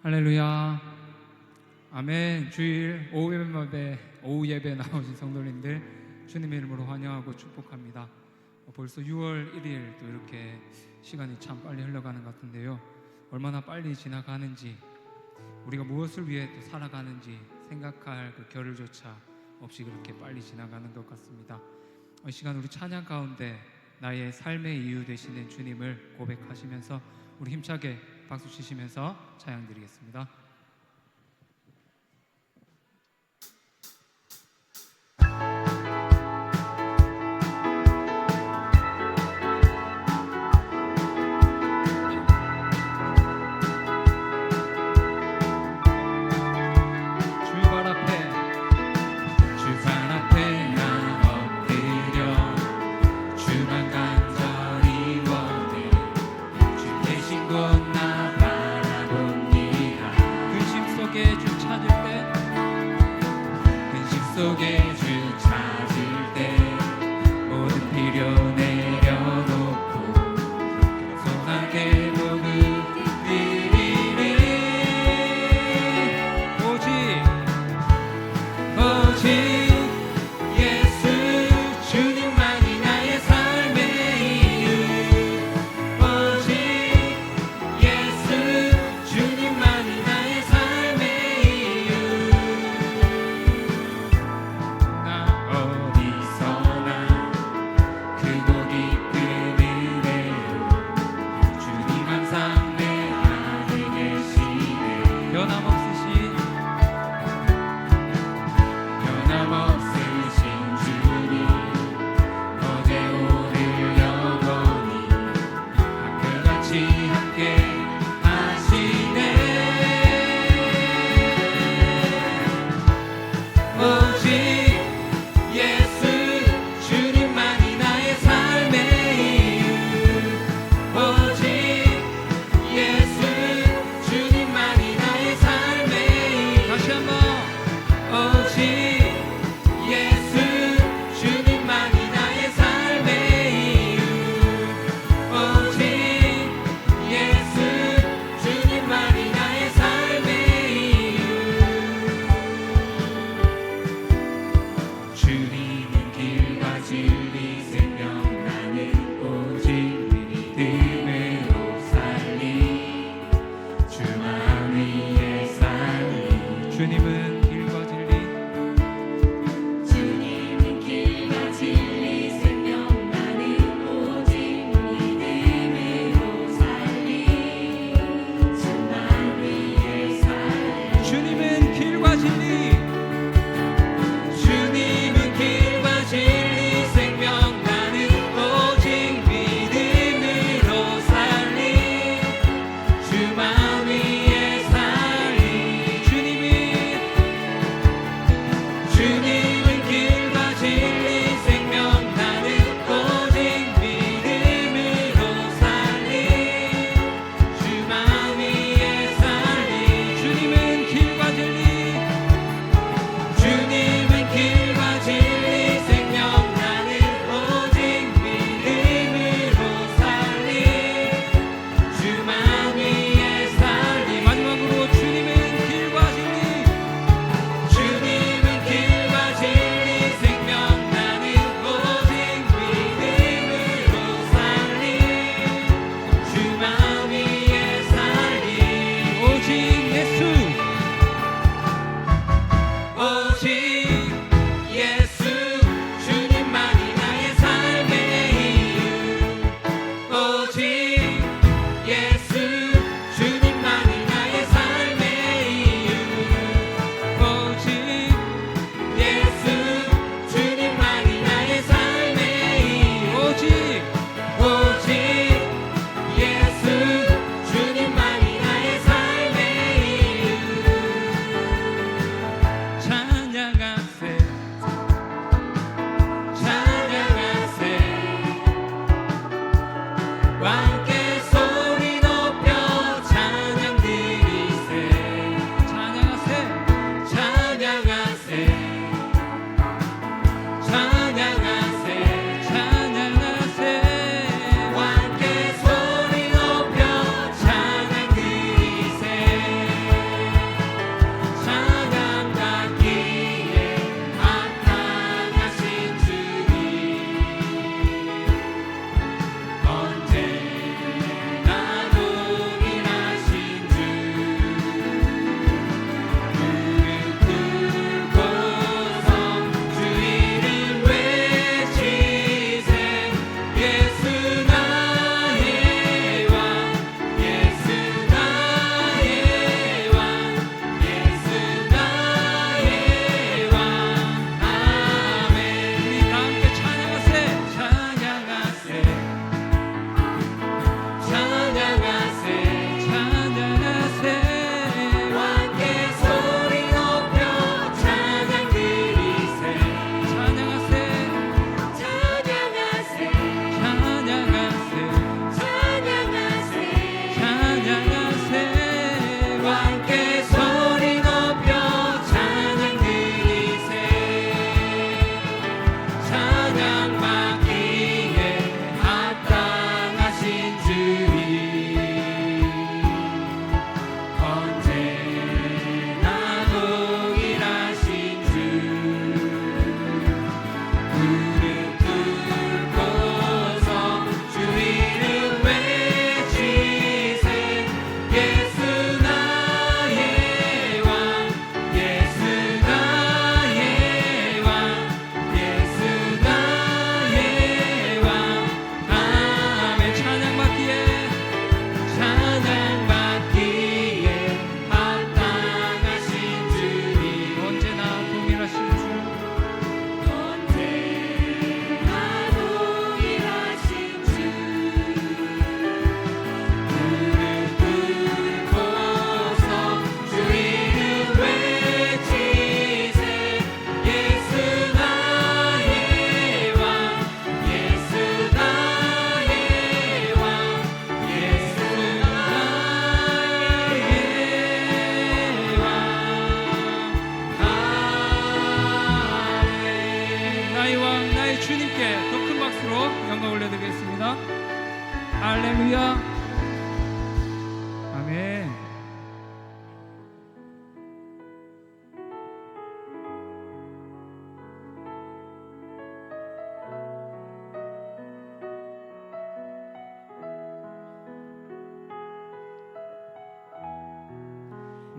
할렐루야. 아멘. 주일 오후 예배 나오신 성도님들 주님의 이름으로 환영하고 축복합니다. 벌써 6월 1일 또 이렇게 시간이 참 빨리 흘러가는 것 같은데요, 얼마나 빨리 지나가는지, 우리가 무엇을 위해 또 살아가는지 생각할 그 겨를조차 없이 그렇게 빨리 지나가는 것 같습니다. 이 시간 우리 찬양 가운데 나의 삶의 이유 되시는 주님을 고백하시면서 우리 힘차게 박수 치시면서 찬양 드리겠습니다.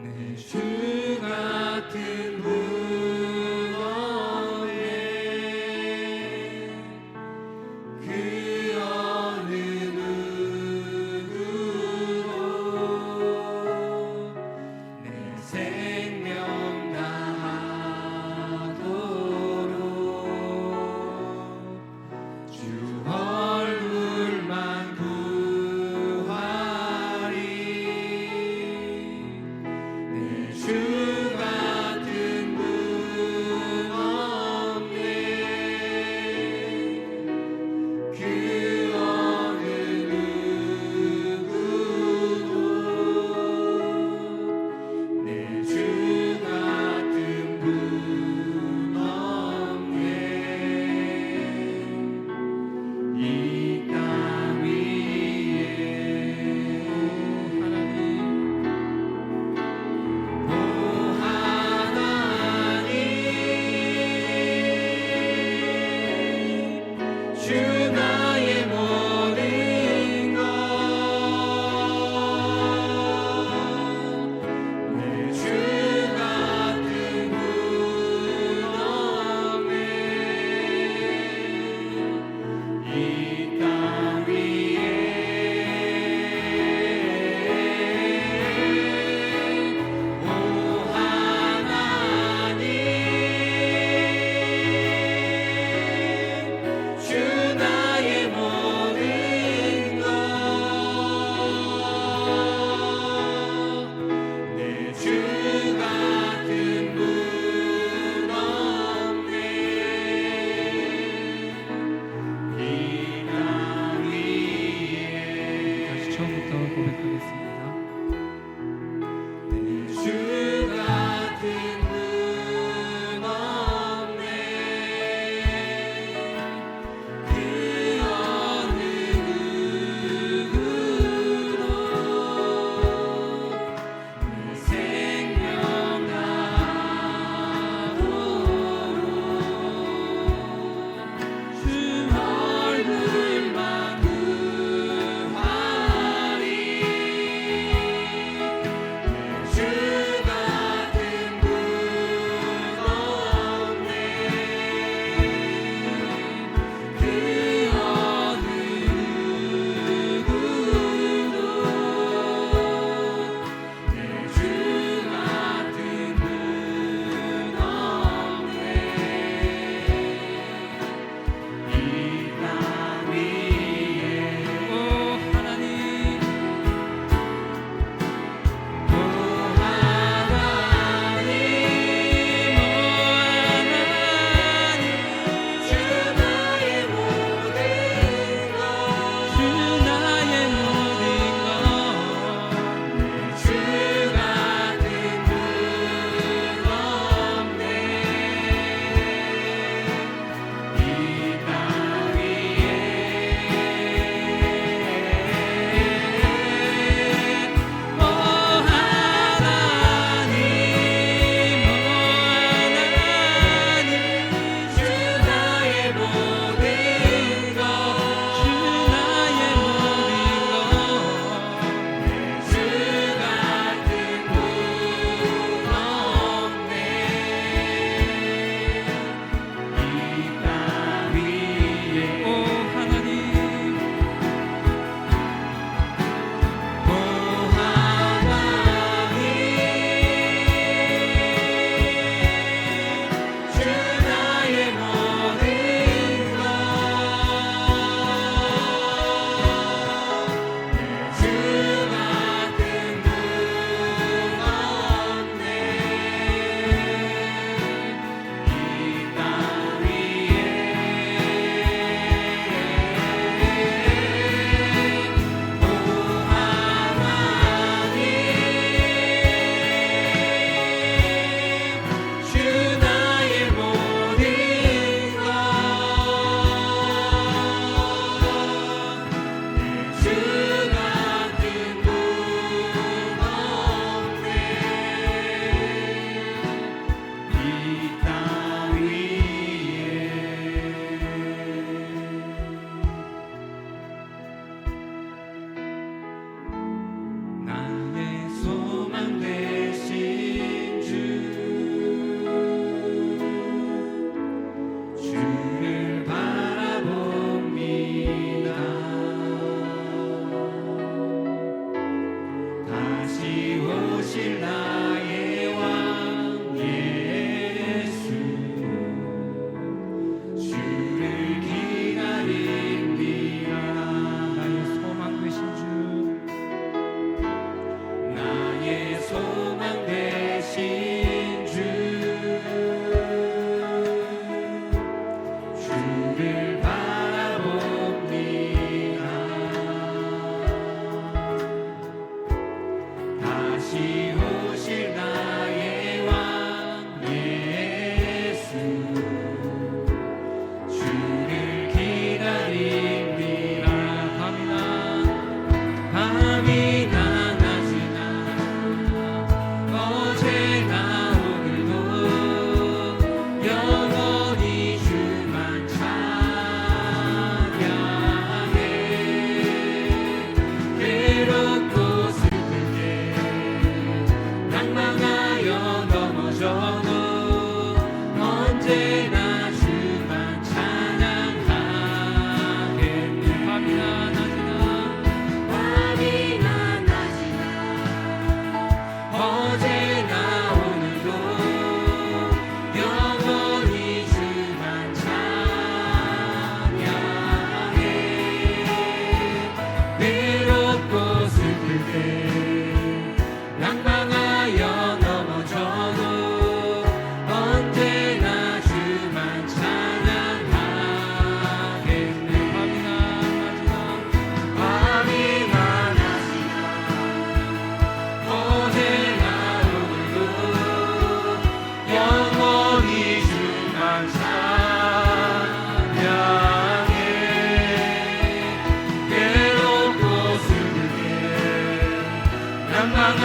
내 주 같은 분 없네. 그 어느 누구도 내 생명 다하도록 주 얼굴만 구하리. 내 주가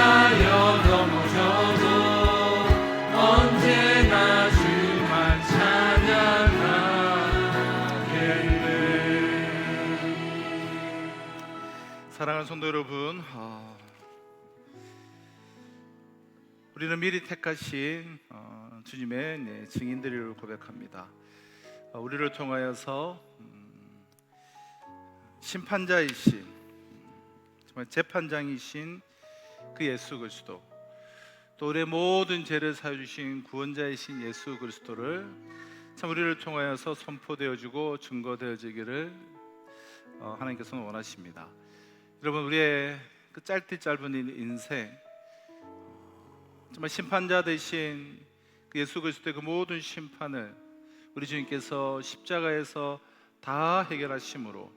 하여 넘어져도 언제나 주만 찬양하겠네. 사랑하는 성도 여러분, 우리는 미리 택하신 주님의 증인들을 고백합니다. 우리를 통하여서 심판자이신, 정말 재판장이신 그 예수 그리스도, 또 우리의 모든 죄를 사해 주신 구원자이신 예수 그리스도를 참 우리를 통하여서 선포되어지고 증거되어지기를 하나님께서는 원하십니다. 여러분, 우리의 그 짧은 인생, 정말 심판자 되신 그 예수 그리스도의 그 모든 심판을 우리 주님께서 십자가에서 다 해결하심으로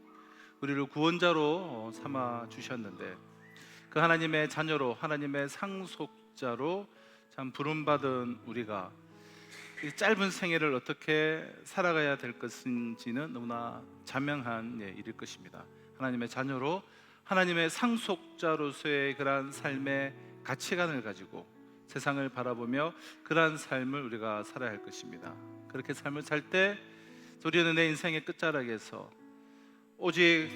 우리를 구원자로 삼아 주셨는데, 그 하나님의 자녀로, 하나님의 상속자로 참 부름받은 우리가 이 짧은 생애를 어떻게 살아가야 될 것인지는 너무나 자명한 일일 것입니다. 하나님의 자녀로, 하나님의 상속자로서의 그러한 삶의 가치관을 가지고 세상을 바라보며 그러한 삶을 우리가 살아야 할 것입니다. 그렇게 삶을 살 때 우리는 내 인생의 끝자락에서 오직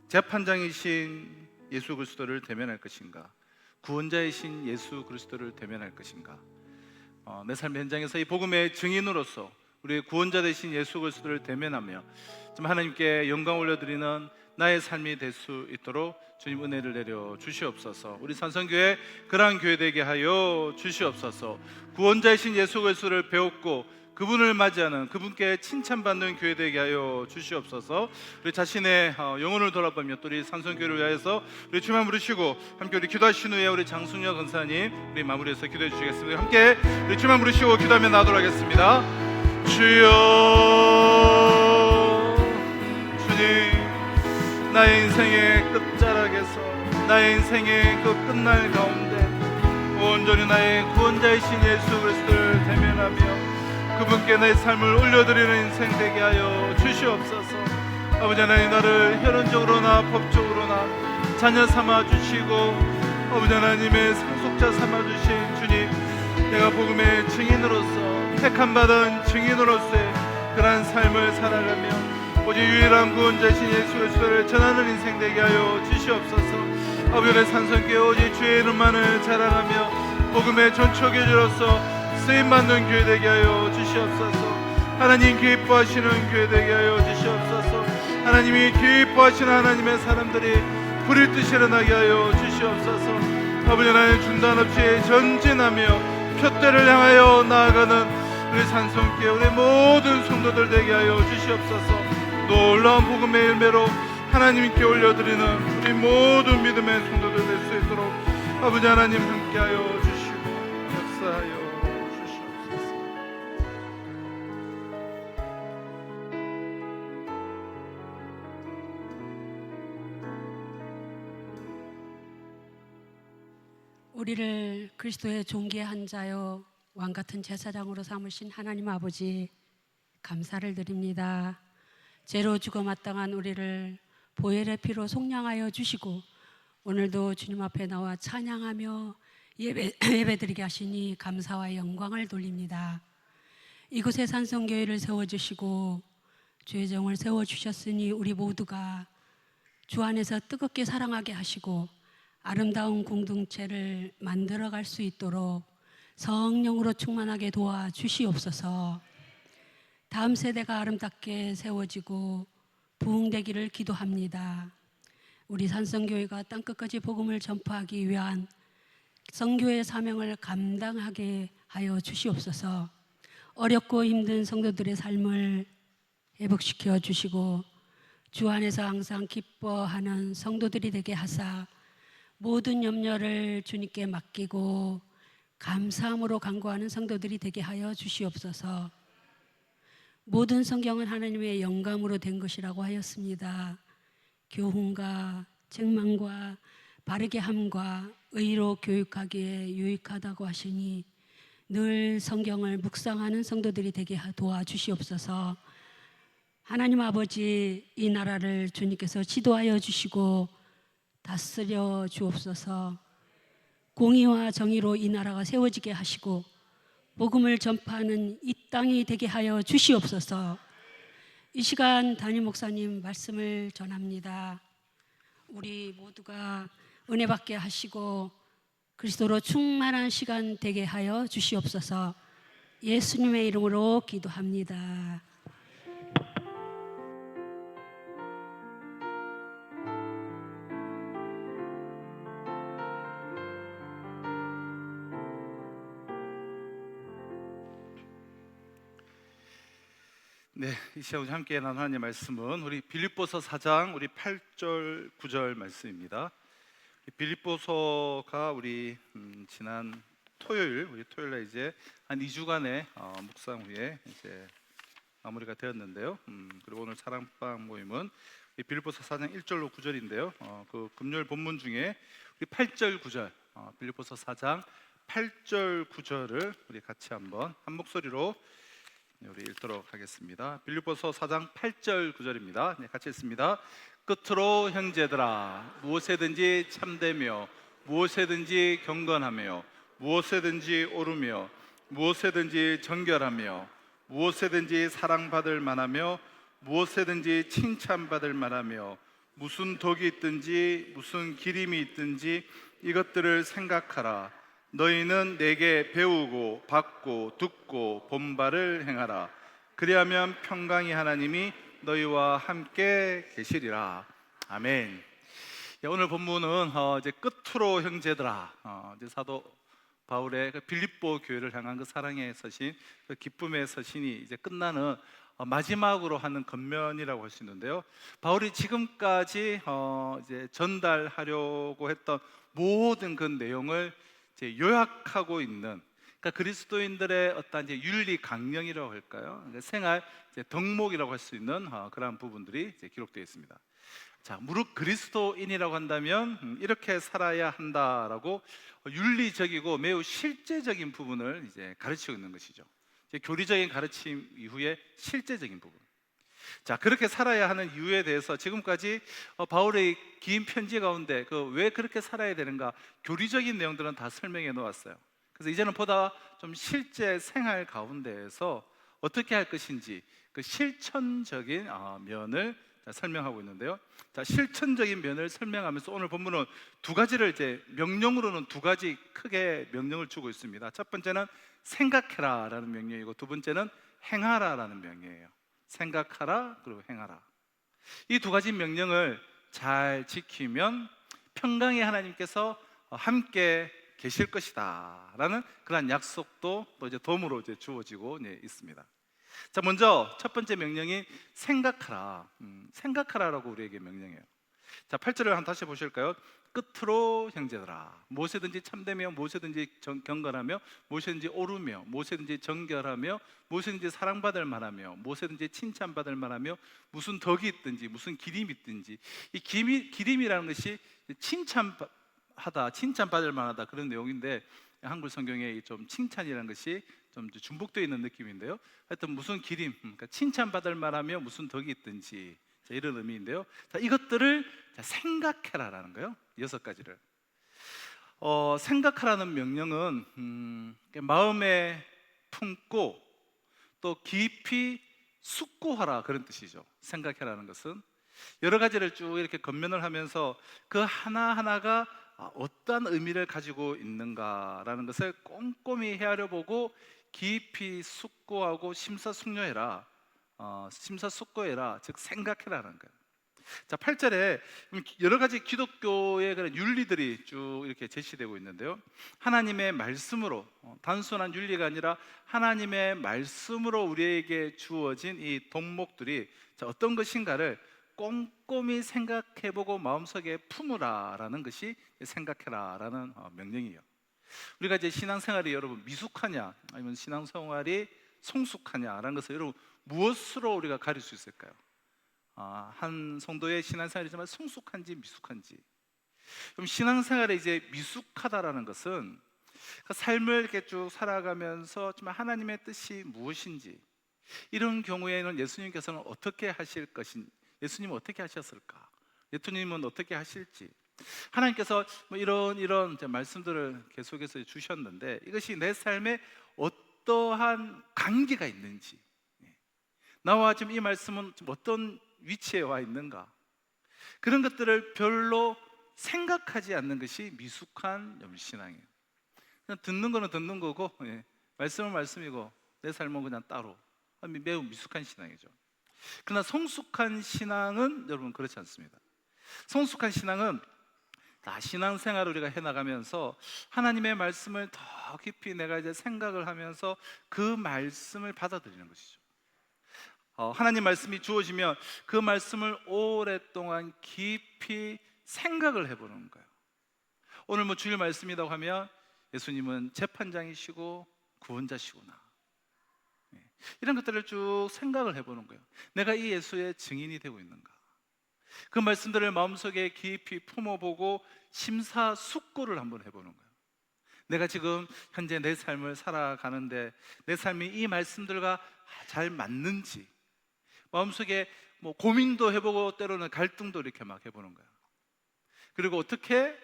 재판장이신 예수 그리스도를 대면할 것인가, 구원자이신 예수 그리스도를 대면할 것인가, 내 삶의 현장에서 이 복음의 증인으로서 우리의 구원자 되신 예수 그리스도를 대면하며 좀 하나님께 영광 올려드리는 나의 삶이 될 수 있도록 주님 은혜를 내려 주시옵소서. 우리 산성교회 그러한 교회 되게 하여 주시옵소서. 구원자이신 예수 그리스도를 배웠고 그분을 맞이하는, 그분께 칭찬받는 교회 되게 하여 주시옵소서. 우리 자신의 영혼을 돌아보며 또 우리 산성교회를 위하여서 우리 주만 부르시고 함께 우리 기도하신 후에 우리 장순혁 권사님 우리 마무리해서 기도해 주시겠습니다. 함께 우리 주만 부르시고 기도하며 나도록 하겠습니다. 주여, 주님, 나의 인생의 끝자락에서, 나의 인생의 그 끝날 가운데 온전히 나의 구원자이신 예수 그리스도를 대면하며 그분께 내 삶을 올려드리는 인생 되게 하여 주시옵소서. 아버지 하나님, 나를 혈연적으로나 법적으로나 자녀 삼아 주시고 아버지 하나님의 상속자 삼아 주신 주님, 내가 복음의 증인으로서, 택함받은 증인으로서의 그러한 삶을 살아가며 오직 유일한 구원자이신 예수 그리스도를 전하는 인생 되게 하여 주시옵소서. 아버지의 산성교회 오직 주의 이름만을 자랑하며 복음의 전초교주로서 쓰임받는 교회 되게 하여 주시옵소서. 하나님 기뻐하시는 교회 되게 하여 주시옵소서. 하나님이 기뻐하시는 하나님의 사람들이 불일 듯이 일어나게 하여 주시옵소서. 아버지 하나님, 중단 없이 전진하며 표대를 향하여 나아가는 우리 산성교회 우리 모든 성도들 되게 하여 주시옵소서. 놀라운 복음의 열매로 하나님께 올려드리는 우리 모든 믿음의 성도들 될 수 있도록 아버지 하나님 함께하여 주시고 역사하여 우리를 그리스도의 존귀의 한 자요 왕같은 제사장으로 삼으신 하나님 아버지, 감사를 드립니다. 죄로 죽어 마땅한 우리를 보혈의 피로 속량하여 주시고 오늘도 주님 앞에 나와 찬양하며 예배드리게 하시니 감사와 영광을 돌립니다. 이곳에 산성교회를 세워주시고 주의 정을 세워주셨으니 우리 모두가 주 안에서 뜨겁게 사랑하게 하시고 아름다운 공동체를 만들어갈 수 있도록 성령으로 충만하게 도와주시옵소서. 다음 세대가 아름답게 세워지고 부흥되기를 기도합니다. 우리 산성교회가 땅끝까지 복음을 전파하기 위한 성교의 사명을 감당하게 하여 주시옵소서. 어렵고 힘든 성도들의 삶을 회복시켜 주시고 주 안에서 항상 기뻐하는 성도들이 되게 하사 모든 염려를 주님께 맡기고 감사함으로 간구하는 성도들이 되게 하여 주시옵소서. 모든 성경은 하나님의 영감으로 된 것이라고 하였습니다. 교훈과 책망과 바르게 함과 의로 교육하기에 유익하다고 하시니 늘 성경을 묵상하는 성도들이 되게 도와주시옵소서. 하나님 아버지, 이 나라를 주님께서 지도하여 주시고 다스려 주옵소서. 공의와 정의로 이 나라가 세워지게 하시고 복음을 전파하는 이 땅이 되게 하여 주시옵소서. 이 시간 담임 목사님 말씀을 전합니다. 우리 모두가 은혜 받게 하시고 그리스도로 충만한 시간 되게 하여 주시옵소서. 예수님의 이름으로 기도합니다. 네, 이 시간 함께 나눈 하나님의 말씀은 우리 빌립보서 4장 우리 8절 9절 말씀입니다. 빌립보서가 우리 지난 토요일 우리 토요일에 이제 한 2주간의 묵상 후에 이제 마무리가 되었는데요. 그리고 오늘 사랑방 모임은 빌립보서 4장 1절로 9절인데요. 그 금요일 본문 중에 우리 8절 9절 빌립보서 4장 8절 9절을 우리 같이 한번 한 목소리로 우리 읽도록 하겠습니다. 빌립보서 4장 8절 9절입니다. 네, 같이 읽습니다. 끝으로 형제들아 무엇에든지 참되며 무엇에든지 경건하며 무엇에든지 오르며 무엇에든지 정결하며 무엇에든지 사랑받을 만하며 무엇에든지 칭찬받을 만하며 무슨 덕이 있든지 무슨 기림이 있든지 이것들을 생각하라. 너희는 내게 배우고 받고 듣고 본 바를 행하라. 그리하면 평강의 하나님이 너희와 함께 계시리라. 아멘. 오늘 본문은 이제 끝으로 형제들아, 이제 사도 바울의 그 빌립보 교회를 향한 그 사랑의 서신, 그 기쁨의 서신이 이제 끝나는 마지막으로 하는 겉면이라고 할 수 있는데요. 바울이 지금까지 이제 전달하려고 했던 모든 그 내용을 이제 요약하고 있는, 그러니까 그리스도인들의 어떤 이제 윤리 강령이라고 할까요? 그러니까 생활 이제 덕목이라고 할 수 있는 그러한 부분들이 이제 기록되어 있습니다. 자, 무릇 그리스도인이라고 한다면 이렇게 살아야 한다라고 윤리적이고 매우 실제적인 부분을 이제 가르치고 있는 것이죠. 이제 교리적인 가르침 이후에 실제적인 부분. 자, 그렇게 살아야 하는 이유에 대해서 지금까지 바울의 긴 편지 가운데 그 왜 그렇게 살아야 되는가 교리적인 내용들은 다 설명해 놓았어요. 그래서 이제는 보다 좀 실제 생활 가운데에서 어떻게 할 것인지 그 실천적인 면을 설명하고 있는데요. 자, 실천적인 면을 설명하면서 오늘 본문은 두 가지를 이제 명령으로는 두 가지 크게 명령을 주고 있습니다. 첫 번째는 생각해라라는 명령이고 두 번째는 행하라라는 명령이에요. 생각하라 그리고 행하라. 이 두 가지 명령을 잘 지키면 평강의 하나님께서 함께 계실 것이다라는 그런 약속도 또 이제 덤으로 이제 주어지고 있습니다. 자, 먼저 첫 번째 명령이 생각하라. 생각하라라고 우리에게 명령해요. 자, 8절을 한번 다시 보실까요? 끝으로 형제들아 무엇이든지 참되며 무엇이든지 경건하며 무엇이든지 오르며 무엇이든지 정결하며 무엇이든지 사랑받을 만하며 무엇이든지 칭찬받을 만하며 무슨 덕이 있든지 무슨 기림이 있든지, 이 기림이라는 것이 칭찬하다, 칭찬받을 만하다 그런 내용인데 한글 성경에 좀 칭찬이라는 것이 좀 중복되어 있는 느낌인데요. 하여튼 무슨 기림, 그러니까 칭찬받을 만하며 무슨 덕이 있든지 이런 의미인데요. 자, 이것들을 생각해라라는 거예요. 6가지를 생각하라는 명령은 마음에 품고 또 깊이 숙고하라 그런 뜻이죠. 생각해라는 것은 여러 가지를 쭉 이렇게 겉면을 하면서 그 하나하나가 어떤 의미를 가지고 있는가라는 것을 꼼꼼히 헤아려보고 깊이 숙고하고 심사숙고해라, 즉 생각해라는 거예요. 자, 8절에 여러 가지 기독교의 그런 윤리들이 쭉 이렇게 제시되고 있는데요. 하나님의 말씀으로, 단순한 윤리가 아니라 하나님의 말씀으로 우리에게 주어진 이 덕목들이 어떤 것인가를 꼼꼼히 생각해보고 마음속에 품으라라는 것이 생각해라라는 명령이에요. 우리가 이제 신앙생활이 여러분 미숙하냐 아니면 신앙생활이 성숙하냐라는 것을 여러분 무엇으로 우리가 가릴 수 있을까요? 한 성도의 신앙생활이지만 성숙한지 미숙한지. 그럼 신앙생활에 이제 미숙하다라는 것은 그 삶을 이렇게 쭉 살아가면서 정말 하나님의 뜻이 무엇인지, 이런 경우에는 예수님께서는 어떻게 하실 것인지, 예수님은 어떻게 하셨을까, 예수님은 어떻게 하실지, 하나님께서 뭐 이런 이제 말씀들을 계속해서 주셨는데, 이것이 내 삶에 어떠한 관계가 있는지, 나와 지금 이 말씀은 지금 어떤 위치에 와 있는가, 그런 것들을 별로 생각하지 않는 것이 미숙한 염신앙이에요. 그냥 듣는 거는 듣는 거고, 말씀은 말씀이고 내 삶은 그냥 따로, 매우 미숙한 신앙이죠. 그러나 성숙한 신앙은 여러분 그렇지 않습니다. 성숙한 신앙은 신앙생활을 우리가 해나가면서 하나님의 말씀을 더 깊이 내가 이제 생각을 하면서 그 말씀을 받아들이는 것이죠. 하나님 말씀이 주어지면 그 말씀을 오랫동안 깊이 생각을 해보는 거예요. 오늘 뭐 주일 말씀이라고 하면 예수님은 재판장이시고 구원자시구나, 이런 것들을 쭉 생각을 해보는 거예요. 내가 이 예수의 증인이 되고 있는가, 그 말씀들을 마음속에 깊이 품어보고 심사숙고를 한번 해보는 거예요. 내가 지금 현재 내 삶을 살아가는데 내 삶이 이 말씀들과 잘 맞는지 마음속에 뭐 고민도 해보고 때로는 갈등도 이렇게 막 해보는 거예요. 그리고 어떻게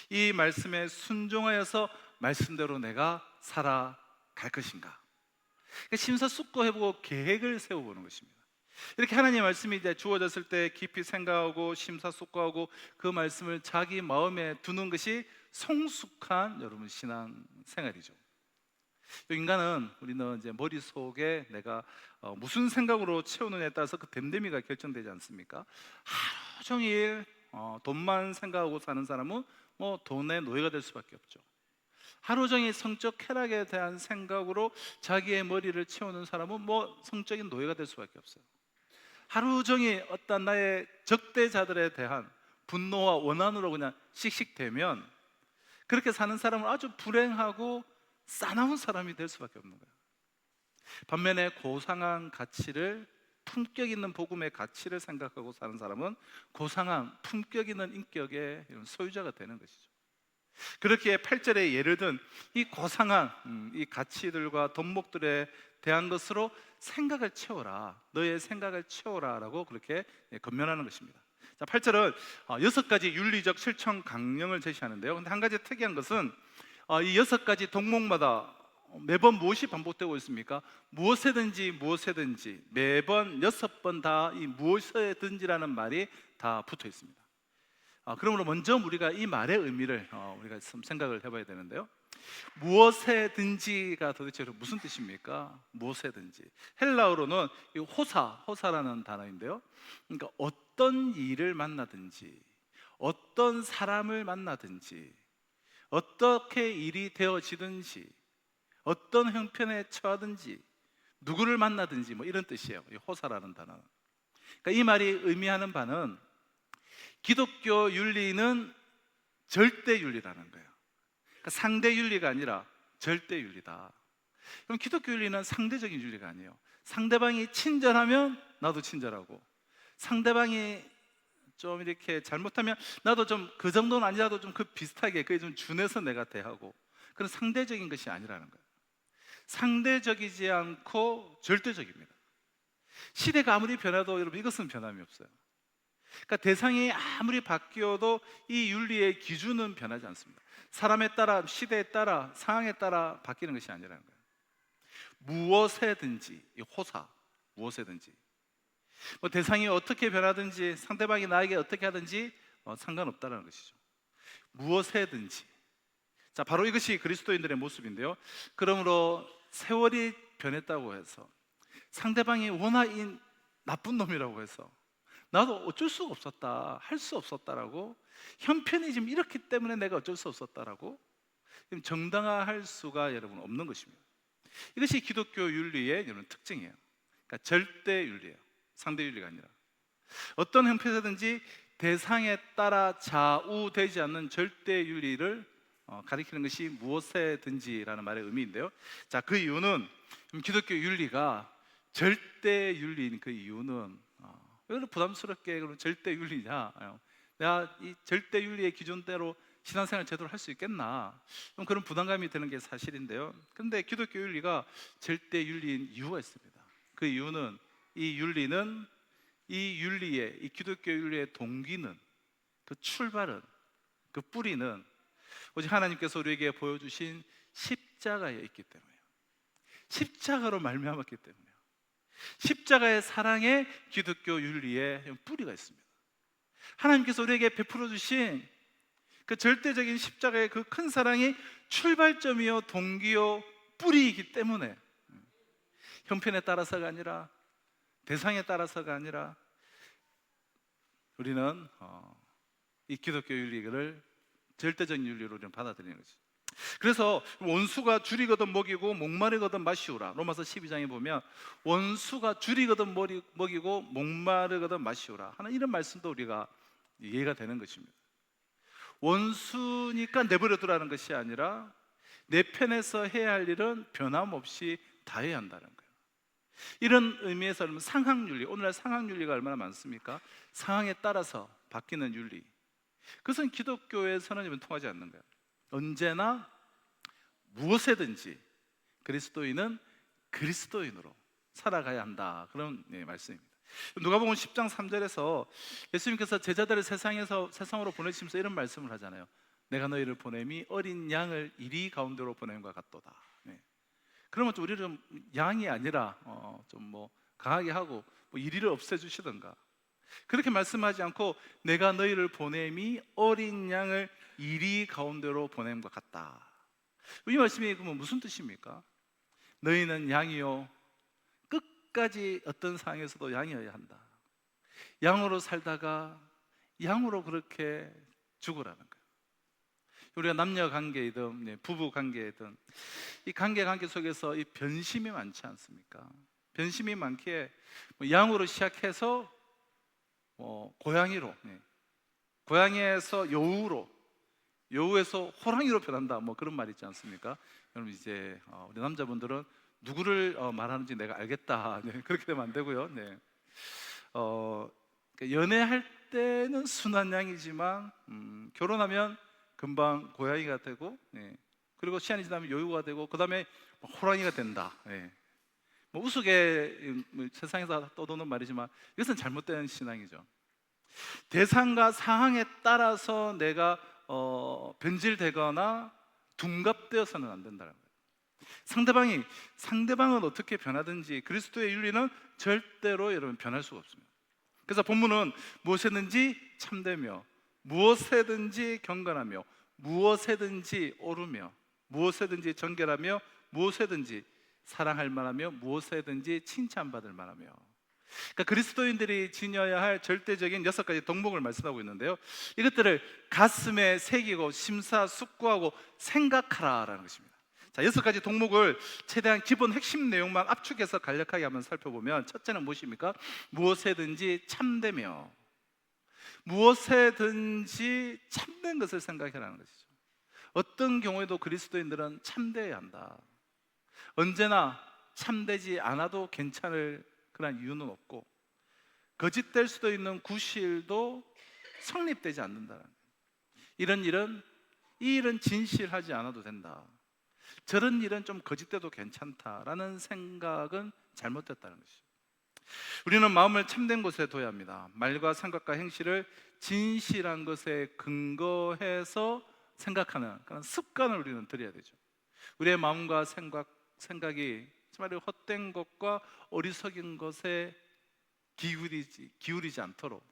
이 말씀에 순종하여서 말씀대로 내가 살아갈 것인가, 심사숙고해보고 계획을 세워보는 것입니다. 이렇게 하나님의 말씀이 이제 주어졌을 때 깊이 생각하고 심사숙고하고 그 말씀을 자기 마음에 두는 것이 성숙한 여러분 신앙생활이죠. 인간은, 우리는 이제 머릿속에 내가 무슨 생각으로 채우느냐에 따라서 그 됨됨이가 결정되지 않습니까? 하루 종일 돈만 생각하고 사는 사람은 뭐 돈의 노예가 될 수밖에 없죠. 하루 종일 성적 쾌락에 대한 생각으로 자기의 머리를 채우는 사람은 뭐 성적인 노예가 될 수밖에 없어요. 하루 종일 어떤 나의 적대자들에 대한 분노와 원한으로 그냥 씩씩대면 그렇게 사는 사람은 아주 불행하고 싸나운 사람이 될 수밖에 없는 거예요. 반면에 고상한 가치를, 품격 있는 복음의 가치를 생각하고 사는 사람은 고상한 품격 있는 인격의 소유자가 되는 것이죠. 그렇게 8절에 예를 든 이 고상한 이 가치들과 덕목들에 대한 것으로 생각을 채워라, 너의 생각을 채워라 라고 그렇게 권면하는 것입니다. 자, 8절은 6가지 윤리적 실천 강령을 제시하는데요. 근데 한 가지 특이한 것은 이 6가지 덕목마다 매번 무엇이 반복되고 있습니까? 무엇에든지 매번 6번 다 이 무엇에든지라는 말이 다 붙어 있습니다. 그러므로 먼저 우리가 이 말의 의미를 우리가 생각을 해봐야 되는데요. 무엇에든지가 도대체 무슨 뜻입니까? 무엇에든지, 헬라어로는 이 호사라는 단어인데요. 그러니까 어떤 일을 만나든지, 어떤 사람을 만나든지, 어떻게 일이 되어지든지, 어떤 형편에 처하든지, 누구를 만나든지 뭐 이런 뜻이에요. 이 호사라는 단어는. 그러니까 이 말이 의미하는 바는 기독교 윤리는 절대 윤리라는 거예요. 그러니까 상대 윤리가 아니라 절대 윤리다. 그럼 기독교 윤리는 상대적인 윤리가 아니에요. 상대방이 친절하면 나도 친절하고, 상대방이 좀 이렇게 잘못하면 나도 좀 그 정도는 아니라도 좀 그 비슷하게 그게 좀 준해서 내가 대하고, 그런 상대적인 것이 아니라는 거예요. 상대적이지 않고 절대적입니다. 시대가 아무리 변해도 여러분 이것은 변함이 없어요. 그러니까 대상이 아무리 바뀌어도 이 윤리의 기준은 변하지 않습니다. 사람에 따라, 시대에 따라, 상황에 따라 바뀌는 것이 아니라는 거예요. 무엇에든지, 이 호사, 무엇에든지, 뭐 대상이 어떻게 변하든지 상대방이 나에게 어떻게 하든지 상관없다는 것이죠. 무엇에든지. 자, 바로 이것이 그리스도인들의 모습인데요. 그러므로 세월이 변했다고 해서 상대방이 워낙 나쁜 놈이라고 해서 나도 어쩔 수가 없었다, 할 수 없었다라고, 형편이 지금 이렇기 때문에 내가 어쩔 수 없었다라고 정당화할 수가 여러분 없는 것입니다. 이것이 기독교 윤리의 여러분 특징이에요. 그러니까 절대 윤리예요. 상대 윤리가 아니라 어떤 형편이든지 대상에 따라 좌우되지 않는 절대 윤리를 가리키는 것이 무엇에든지라는 말의 의미인데요. 자, 그 이유는 기독교 윤리가 절대 윤리인 그 이유는 왜 부담스럽게 그럼 절대 윤리냐? 내가 이 절대 윤리의 기준대로 신앙생활 제대로 할 수 있겠나? 좀 그런 부담감이 드는 게 사실인데요. 그런데 기독교 윤리가 절대 윤리인 이유가 있습니다. 그 이유는 이 윤리의 이 기독교 윤리의 동기는, 그 출발은 그 뿌리는 오직 하나님께서 우리에게 보여주신 십자가에 있기 때문에요. 십자가로 말미암았기 때문에요. 십자가의 사랑의 기독교 윤리에 뿌리가 있습니다. 하나님께서 우리에게 베풀어 주신 그 절대적인 십자가의 그 큰 사랑이 출발점이요 동기요 뿌리이기 때문에 형편에 따라서가 아니라 대상에 따라서가 아니라 우리는 이 기독교 윤리를 절대적인 윤리로 우리는 받아들이는 거죠. 그래서 원수가 줄이거든 먹이고 목마르거든 마시우라. 로마서 12장에 보면 원수가 줄이거든 먹이고 목마르거든 마시우라 하는 이런 말씀도 우리가 이해가 되는 것입니다. 원수니까 내버려 두라는 것이 아니라 내 편에서 해야 할 일은 변함없이 다 해야 한다는 거예요. 이런 의미에서 상황윤리, 오늘날 상황윤리가 얼마나 많습니까? 상황에 따라서 바뀌는 윤리, 그것은 기독교에서는 통하지 않는 거예요. 언제나 무엇에든지 그리스도인은 그리스도인으로 살아가야 한다, 그런 말씀입니다. 누가복음 10장 3절에서 예수님께서 제자들을 세상으로 보내시면서 이런 말씀을 하잖아요. 내가 너희를 보냄이 어린 양을 이리 가운데로 보냄과 같도다. 그러면 좀 우리를 좀 양이 아니라 좀 뭐 강하게 하고 뭐 이리를 없애주시던가 그렇게 말씀하지 않고 내가 너희를 보냄이 어린 양을 이리 가운데로 보냄과 같다. 이 말씀이 그러면 무슨 뜻입니까? 너희는 양이요 끝까지 어떤 상황에서도 양이어야 한다. 양으로 살다가 양으로 그렇게 죽으라는 거예요. 우리가 남녀 관계이든 부부 관계이든 이 관계 속에서 이 변심이 많지 않습니까? 변심이 많기에 양으로 시작해서 고양이로, 고양이에서 여우로, 여우에서 호랑이로 변한다, 뭐 그런 말 있지 않습니까? 여러분 이제 우리 남자분들은 누구를 말하는지 내가 알겠다, 그렇게 되면 안 되고요. 연애할 때는 순한 양이지만 결혼하면 금방 고양이가 되고, 그리고 시간이 지나면 여우가 되고, 그 다음에 호랑이가 된다. 뭐 우스개 세상에서 떠도는 말이지만 이것은 잘못된 신앙이죠. 대상과 상황에 따라서 내가 변질되거나 둔갑되어서는 안 된다는 거예요. 상대방은 어떻게 변하든지 그리스도의 윤리는 절대로 여러분 변할 수가 없습니다. 그래서 본문은 무엇이든지 참되며 무엇에든지 경건하며 무엇에든지 오르며 무엇에든지 정결하며 무엇에든지 사랑할 만하며 무엇에든지 칭찬받을 만하며, 그러니까 그리스도인들이 지녀야 할 절대적인 6가지 덕목을 말씀하고 있는데요, 이것들을 가슴에 새기고 심사숙고하고 생각하라라는 것입니다. 자, 6가지 덕목을 최대한 기본 핵심 내용만 압축해서 간략하게 한번 살펴보면, 첫째는 무엇입니까? 무엇에든지 참되며, 무엇에든지 참된 것을 생각해라는 것이죠. 어떤 경우에도 그리스도인들은 참되어야 한다. 언제나 참되지 않아도 괜찮을 그런 이유는 없고, 거짓될 수도 있는 구실도 성립되지 않는다는 거예요. 이 일은 진실하지 않아도 된다, 저런 일은 좀 거짓돼도 괜찮다라는 생각은 잘못됐다는 것이죠. 우리는 마음을 참된 곳에 둬야 합니다. 말과 생각과 행실을 진실한 것에 근거해서 생각하는 그런 습관을 우리는 들여야 되죠. 우리의 마음과 생각이 정말 헛된 것과 어리석인 것에 기울이지 않도록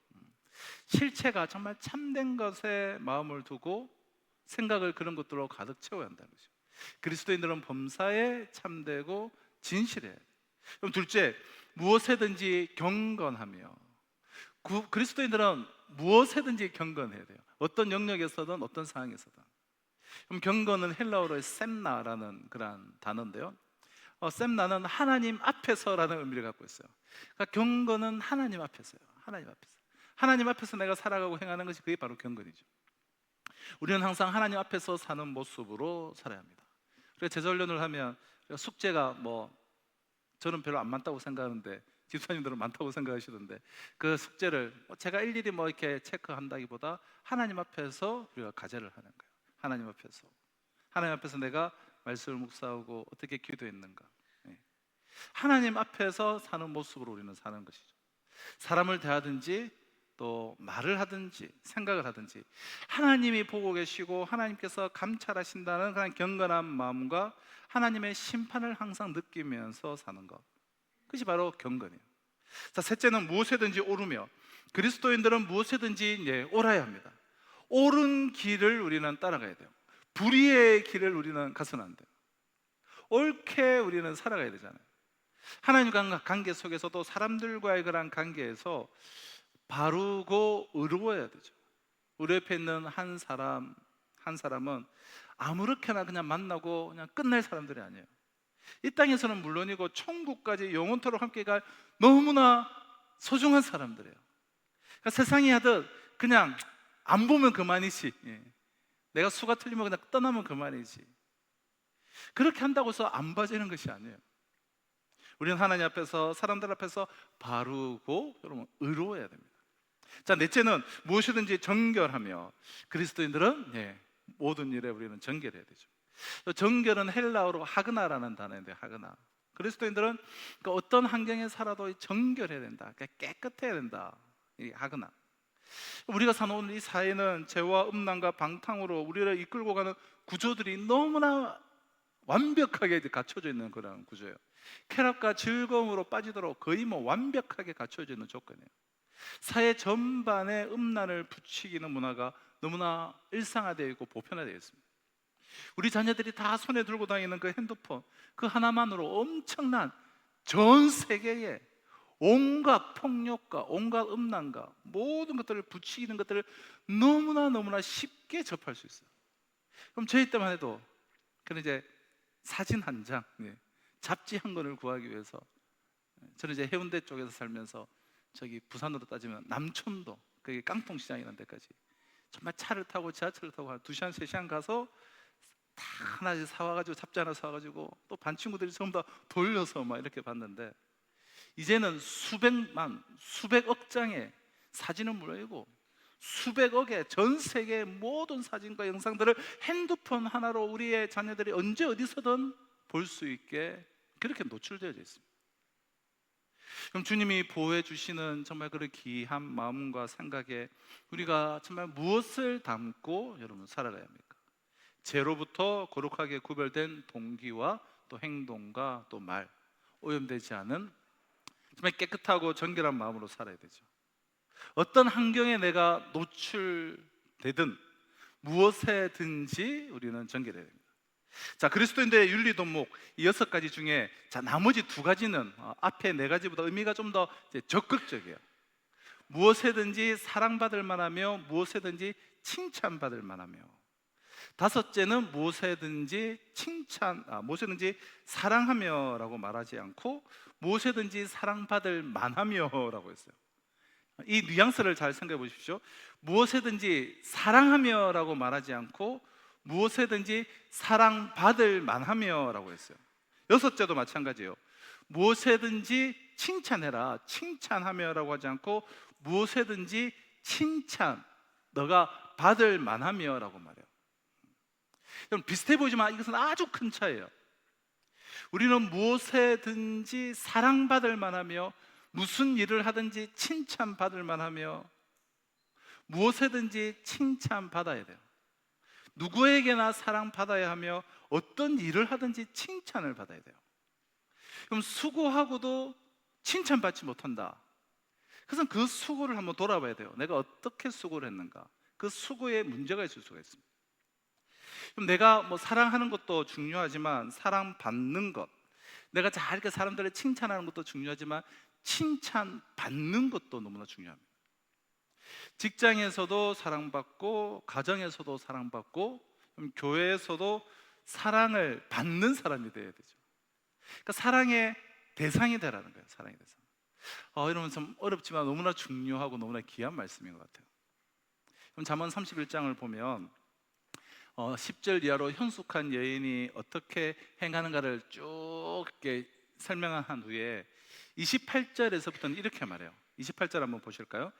실체가 정말 참된 것에 마음을 두고 생각을 그런 것들로 가득 채워야 한다는 거죠. 그리스도인들은 범사에 참되고 진실해야 돼요. 그럼 둘째, 무엇에든지 경건하며. 그리스도인들은 무엇에든지 경건해야 돼요. 어떤 영역에서든 어떤 상황에서든. 그럼 경건은 헬라어로의 셈나라는 그런 단어인데요, 셈나는 하나님 앞에서라는 의미를 갖고 있어요. 그러니까 경건은 하나님 앞에서요. 하나님 앞에서 내가 살아가고 행하는 것이 그게 바로 경건이죠. 우리는 항상 하나님 앞에서 사는 모습으로 살아야 합니다. 그래서 제자훈련을 하면 숙제가 저는 별로 안 많다고 생각하는데 집사님들은 많다고 생각하시던데, 그 숙제를 제가 일일이 이렇게 체크한다기보다 하나님 앞에서 우리가 과제를 하는 거예요. 하나님 앞에서 내가 말씀을 묵상하고 어떻게 기도했는가, 하나님 앞에서 사는 모습으로 우리는 사는 것이죠. 사람을 대하든지 또 말을 하든지 생각을 하든지 하나님이 보고 계시고 하나님께서 감찰하신다는 그런 경건한 마음과 하나님의 심판을 항상 느끼면서 사는 것, 그것이 바로 경건이에요. 자, 셋째는 무엇에든지 오르며, 그리스도인들은 무엇에든지 옳아야 합니다. 옳은 길을 우리는 따라가야 돼요. 불의의 길을 우리는 가서는 안 돼요. 옳게 우리는 살아가야 되잖아요. 하나님과 관계 속에서도 사람들과의 그런 관계에서 바르고 의로워야 되죠. 우리 옆에 있는 한 사람은 아무렇게나 그냥 만나고 그냥 끝날 사람들이 아니에요. 이 땅에서는 물론이고 천국까지 영원토록 함께 갈 너무나 소중한 사람들이에요. 그러니까 세상이 하듯 그냥 안 보면 그만이지, 내가 수가 틀리면 그냥 떠나면 그만이지, 그렇게 한다고 해서 안 봐지는 것이 아니에요. 우리는 하나님 앞에서, 사람들 앞에서 바르고 여러분 의로워야 됩니다. 자, 넷째는 무엇이든지 정결하며, 그리스도인들은 모든 일에 우리는 정결해야 되죠. 정결은 헬라어로 하그나라는 단어인데, 하그나. 그리스도인들은 그러니까 어떤 환경에 살아도 정결해야 된다, 그러니까 깨끗해야 된다, 이 하그나. 우리가 사는 오늘 이 사회는 죄와 음란과 방탕으로 우리를 이끌고 가는 구조들이 너무나 완벽하게 갖춰져 있는 그런 구조예요. 쾌락과 즐거움으로 빠지도록 거의 완벽하게 갖춰져 있는 조건이에요. 사회 전반에 음란을 부추기는 문화가 너무나 일상화되어 있고 보편화되어 있습니다. 우리 자녀들이 다 손에 들고 다니는 그 핸드폰, 그 하나만으로 엄청난 전 세계에 온갖 폭력과 온갖 음란과 모든 것들을 부추기는 것들을 너무나 쉽게 접할 수 있어요. 그럼 저희 때만 해도 그런 이제 사진 한 장, 잡지 한 권을 구하기 위해서, 저는 이제 해운대 쪽에서 살면서 저기 부산으로 따지면 남촌도, 그게 깡통시장이라는 데까지 정말 차를 타고 지하철을 타고 한 2시간 3시간 가서 다 하나씩 사와가지고, 잡지 하나 사와가지고 또 반 친구들이 전부 다 돌려서 막 이렇게 봤는데, 이제는 수백만, 수백억 장의 사진은 물론이고 수백억의 전 세계의 모든 사진과 영상들을 핸드폰 하나로 우리의 자녀들이 언제 어디서든 볼 수 있게 그렇게 노출되어 있습니다. 그럼 주님이 보호해 주시는 정말 그런 귀한 마음과 생각에 우리가 정말 무엇을 담고 여러분 살아가야 합니까? 죄로부터 거룩하게 구별된 동기와 또 행동과 또 말, 오염되지 않은 정말 깨끗하고 정결한 마음으로 살아야 되죠. 어떤 환경에 내가 노출되든 무엇에든지 우리는 정결해야 됩니다. 자, 그리스도인들의 윤리 덕목 이 6가지 중에 나머지 2가지는 앞에 4가지보다 의미가 좀 더 적극적이에요. 무엇에든지 사랑받을 만하며 무엇에든지 칭찬받을 만하며, 5째는 무엇에든지 무엇에든지 사랑하며라고 말하지 않고 무엇에든지 사랑받을 만하며라고 했어요. 이 뉘앙스를 잘 생각해 보십시오. 무엇에든지 사랑하며라고 말하지 않고 무엇에든지 사랑받을 만하며라고 했어요. 6째도 마찬가지예요. 무엇에든지 칭찬해라, 칭찬하며라고 하지 않고 무엇에든지 칭찬, 너가 받을 만하며라고 말해요. 여러분, 비슷해 보이지만 이것은 아주 큰 차이예요. 우리는 무엇에든지 사랑받을 만하며 무슨 일을 하든지 칭찬받을 만하며 무엇에든지 칭찬받아야 돼요. 누구에게나 사랑받아야 하며 어떤 일을 하든지 칭찬을 받아야 돼요. 그럼 수고하고도 칭찬받지 못한다. 그래서 그 수고를 한번 돌아봐야 돼요. 내가 어떻게 수고를 했는가? 그 수고에 문제가 있을 수가 있습니다. 그럼 내가 사랑하는 것도 중요하지만 사랑받는 것, 내가 잘 이렇게 사람들을 칭찬하는 것도 중요하지만 칭찬받는 것도 너무나 중요합니다. 직장에서도 사랑받고 가정에서도 사랑받고 교회에서도 사랑을 받는 사람이 돼야 되죠. 그러니까 사랑의 대상이 되라는 거예요. 사랑의 대상. 이러면 좀 어렵지만 너무나 중요하고 너무나 귀한 말씀인 것 같아요. 그럼 잠언 31장을 보면 10절 이하로 현숙한 여인이 어떻게 행하는가를 쭉 이렇게 설명한 후에 28절에서부터는 이렇게 말해요. 28절 한번 보실까요?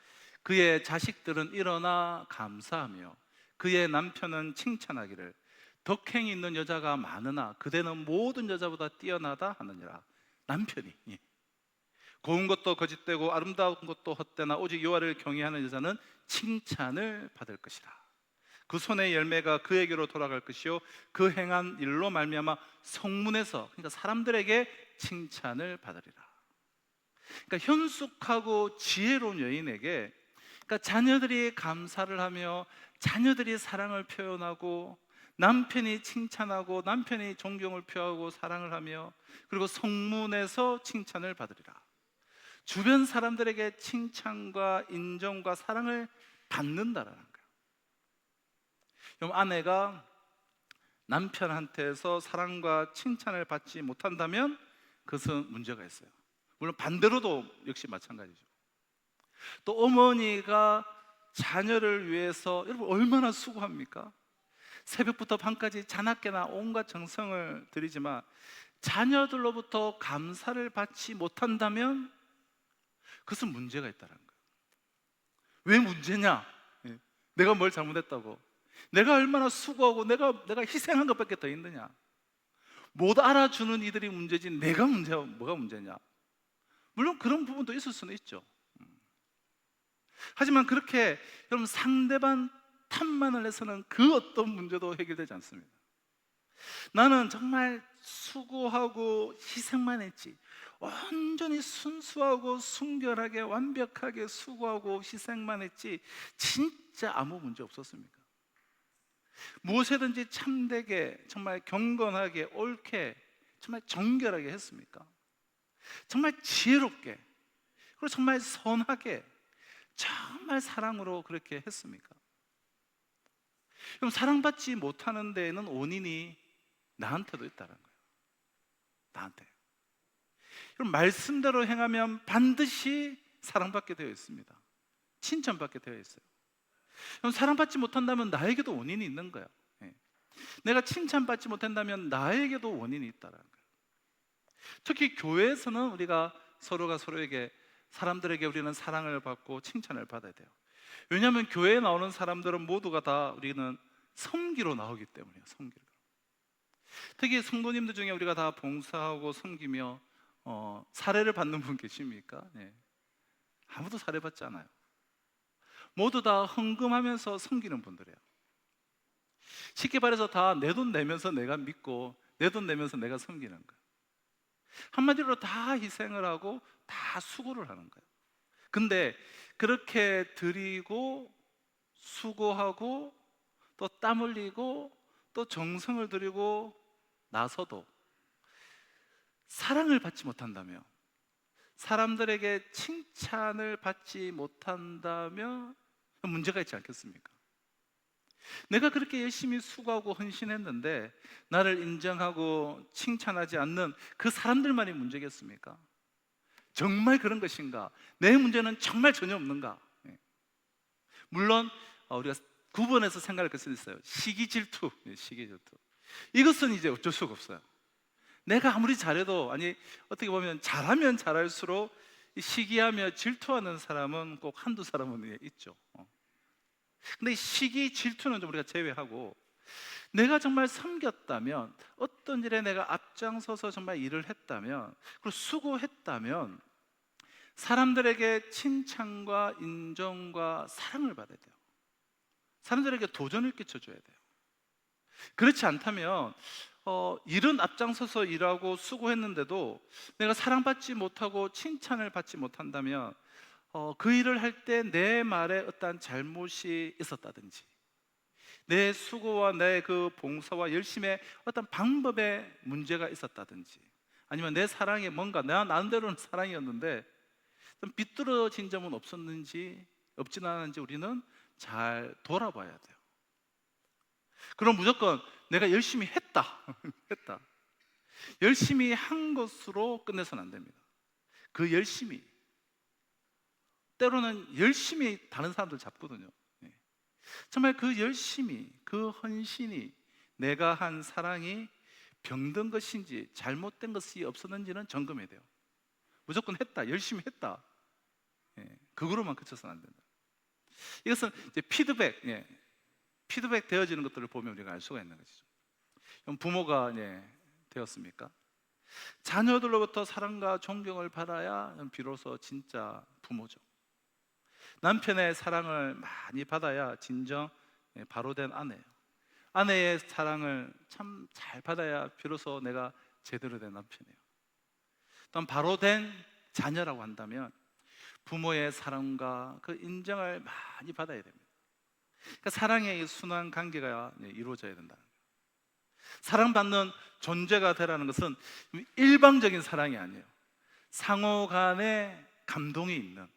그의 자식들은 일어나 감사하며 그의 남편은 칭찬하기를 덕행이 있는 여자가 많으나 그대는 모든 여자보다 뛰어나다 하느니라. 남편이 고운 것도 거짓되고 아름다운 것도 헛되나 오직 여호와를 경외하는 여자는 칭찬을 받을 것이라. 그 손의 열매가 그에게로 돌아갈 것이요 그 행한 일로 말미암아 성문에서, 그러니까 사람들에게 칭찬을 받으리라. 그러니까 현숙하고 지혜로운 여인에게, 그러니까 자녀들이 감사를 하며 자녀들이 사랑을 표현하고 남편이 칭찬하고 남편이 존경을 표하고 사랑을 하며 그리고 성문에서 칭찬을 받으리라. 주변 사람들에게 칭찬과 인정과 사랑을 받는다라는 거예요. 그럼 아내가 남편한테서 사랑과 칭찬을 받지 못한다면 그것은 문제가 있어요. 물론 반대로도 역시 마찬가지죠. 또 어머니가 자녀를 위해서, 여러분 얼마나 수고합니까? 새벽부터 밤까지 자나깨나 온갖 정성을 들이지만 자녀들로부터 감사를 받지 못한다면 그것은 문제가 있다는 거예요. 왜 문제냐? 내가 뭘 잘못했다고? 내가 얼마나 수고하고 내가 희생한 것밖에 더 있느냐? 못 알아주는 이들이 문제지 내가 뭐가 문제냐? 물론 그런 부분도 있을 수는 있죠. 하지만 그렇게 여러분 상대방 탓만을 해서는 그 어떤 문제도 해결되지 않습니다. 나는 정말 수고하고 희생만 했지, 완전히 순수하고 순결하게 완벽하게 수고하고 희생만 했지 진짜 아무 문제 없었습니까? 무엇이든지 참되게, 정말 경건하게, 옳게, 정말 정결하게 했습니까? 정말 지혜롭게, 그리고 정말 선하게, 정말 사랑으로 그렇게 했습니까? 그럼 사랑받지 못하는 데에는 원인이 나한테도 있다는 거예요. 나한테. 그럼 말씀대로 행하면 반드시 사랑받게 되어 있습니다. 칭찬받게 되어 있어요. 그럼 사랑받지 못한다면 나에게도 원인이 있는 거예요. 내가 칭찬받지 못한다면 나에게도 원인이 있다는 거예요. 특히 교회에서는 우리가 서로가 서로에게, 사람들에게 우리는 사랑을 받고 칭찬을 받아야 돼요. 왜냐하면 교회에 나오는 사람들은 모두가 다 우리는 섬기로 나오기 때문이에요. 섬기로. 특히 성도님들 중에 우리가 다 봉사하고 섬기며 사례를 받는 분 계십니까? 네. 아무도 사례받지 않아요. 모두 다 헌금하면서 섬기는 분들이에요. 쉽게 말해서 다 내 돈 내면서 내가 믿고 내 돈 내면서 내가 섬기는 거예요. 한마디로 다 희생을 하고 다 수고를 하는 거예요. 근데 그렇게 드리고 수고하고 또 땀 흘리고 또 정성을 들이고 나서도 사랑을 받지 못한다며, 사람들에게 칭찬을 받지 못한다면 문제가 있지 않겠습니까? 내가 그렇게 열심히 수고하고 헌신했는데 나를 인정하고 칭찬하지 않는 그 사람들만이 문제겠습니까? 정말 그런 것인가? 내 문제는 정말 전혀 없는가? 물론 우리가 구분해서 생각할 것은 있어요. 시기 질투. 시기 질투. 이것은 이제 어쩔 수가 없어요. 내가 아무리 잘해도, 아니 어떻게 보면 잘하면 잘할수록 시기하며 질투하는 사람은 꼭 한두 사람은 있죠. 근데 시기 질투는 좀 우리가 제외하고, 내가 정말 섬겼다면, 어떤 일에 내가 앞장서서 정말 일을 했다면, 그리고 수고했다면 사람들에게 칭찬과 인정과 사랑을 받아야 돼요. 사람들에게 도전을 끼쳐줘야 돼요. 그렇지 않다면 일은 앞장서서 일하고 수고했는데도 내가 사랑받지 못하고 칭찬을 받지 못한다면 그 일을 할 때 내 말에 어떤 잘못이 있었다든지, 내 수고와 내 그 봉사와 열심의 어떤 방법에 문제가 있었다든지, 아니면 내 사랑에 뭔가 내 나름대로는 사랑이었는데 좀 비뚤어진 점은 없었는지 없진 않았는지 우리는 잘 돌아봐야 돼요. 그럼 무조건 내가 열심히 했다 했다, 열심히 한 것으로 끝내서는 안 됩니다. 그 열심히, 때로는 열심히 다른 사람들 잡거든요. 정말 그 열심히, 그 헌신이, 내가 한 사랑이 병든 것인지 잘못된 것이 없었는지는 점검해야 돼요. 무조건 했다, 열심히 했다, 그거로만 그쳐서는 안 된다. 이것은 이제 피드백 되어지는 것들을 보면 우리가 알 수가 있는 것이죠. 그럼 부모가 되었습니까? 자녀들로부터 사랑과 존경을 받아야 비로소 진짜 부모죠. 남편의 사랑을 많이 받아야 진정 바로 된 아내예요. 아내의 사랑을 참 잘 받아야 비로소 내가 제대로 된 남편이에요. 또한 바로 된 자녀라고 한다면 부모의 사랑과 그 인정을 많이 받아야 됩니다. 그러니까 사랑의 순환 관계가 이루어져야 된다는 거예요. 사랑받는 존재가 되라는 것은 일방적인 사랑이 아니에요. 상호 간에 감동이 있는